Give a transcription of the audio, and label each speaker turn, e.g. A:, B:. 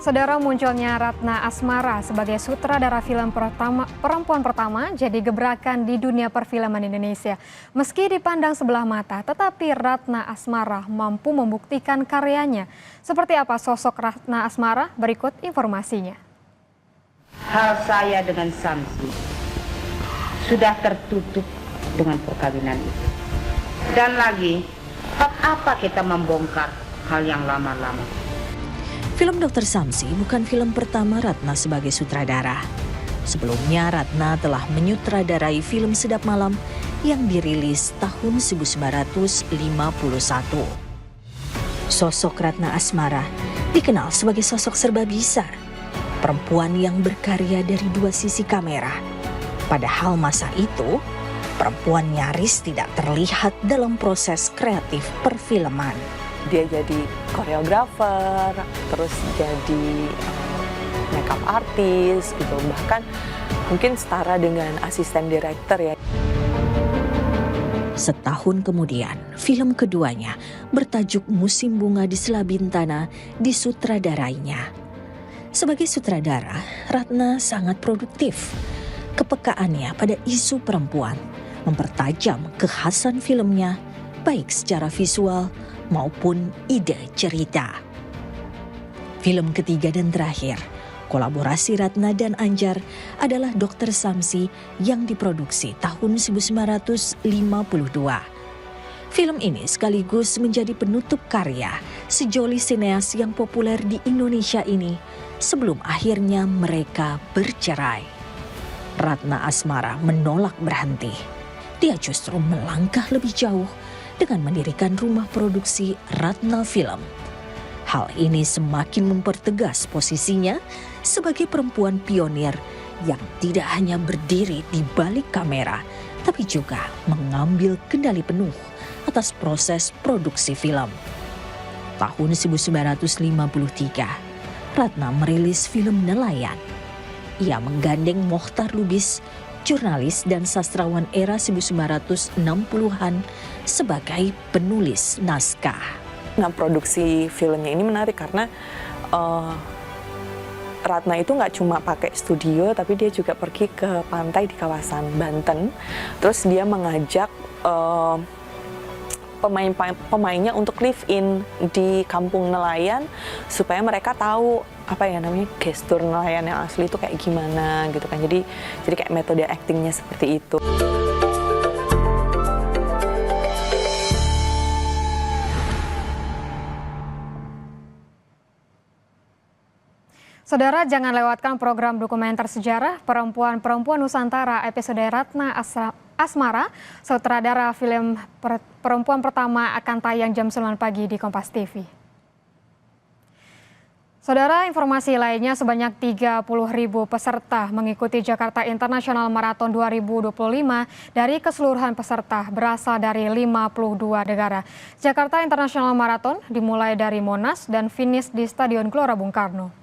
A: Saudara, munculnya Ratna Asmara sebagai sutradara film perempuan pertama jadi gebrakan di dunia perfilman Indonesia. Meski dipandang sebelah mata, tetapi Ratna Asmara mampu membuktikan karyanya. Seperti apa sosok Ratna Asmara? Berikut informasinya.
B: Hal saya dengan Samsi sudah tertutup dengan perkawinan itu. Dan lagi, apa kita membongkar hal yang lama-lama?
C: Film Dr. Samsi bukan film pertama Ratna sebagai sutradara. Sebelumnya Ratna telah menyutradarai film Sedap Malam yang dirilis tahun 1951. Sosok Ratna Asmara dikenal sebagai sosok serba bisa, perempuan yang berkarya dari dua sisi kamera. Padahal masa itu, perempuan nyaris tidak terlihat dalam proses kreatif perfilman.
D: Dia jadi koreografer, terus jadi makeup artist gitu, bahkan mungkin setara dengan asisten direktur ya.
C: Setahun kemudian, film keduanya bertajuk Musim Bunga di Sela Bintana disutradarainya. Sebagai sutradara, Ratna sangat produktif. Kepekaannya pada isu perempuan mempertajam kekhasan filmnya, baik secara visual maupun ide cerita. Film ketiga dan terakhir, kolaborasi Ratna dan Anjar adalah Dr. Samsi yang diproduksi tahun 1952. Film ini sekaligus menjadi penutup karya sejoli sineas yang populer di Indonesia ini sebelum akhirnya mereka bercerai. Ratna Asmara menolak berhenti. Dia justru melangkah lebih jauh dengan mendirikan rumah produksi Ratna Film. Hal ini semakin mempertegas posisinya sebagai perempuan pionir yang tidak hanya berdiri di balik kamera, tapi juga mengambil kendali penuh atas proses produksi film. Tahun 1953, Ratna merilis film Nelayan. Ia menggandeng Mokhtar Lubis, jurnalis dan sastrawan era 1960-an sebagai penulis naskah.
D: Nah, produksi filmnya ini menarik karena Ratna itu nggak cuma pakai studio, tapi dia juga pergi ke pantai di kawasan Banten. Terus dia mengajak pemainnya untuk live in di kampung nelayan supaya mereka tahu apa ya namanya gestur nelayan yang asli itu kayak gimana gitu kan. Jadi kayak metode aktingnya seperti itu.
A: Saudara, jangan lewatkan program dokumenter sejarah Perempuan-Perempuan Nusantara episode Ratna Asmara, sutradara film perempuan pertama akan tayang jam 9 pagi di Kompas TV. Saudara, informasi lainnya sebanyak 30.000 peserta mengikuti Jakarta International Marathon 2025 dari keseluruhan peserta berasal dari 52 negara. Jakarta International Marathon dimulai dari Monas dan finish di Stadion Gelora Bung Karno.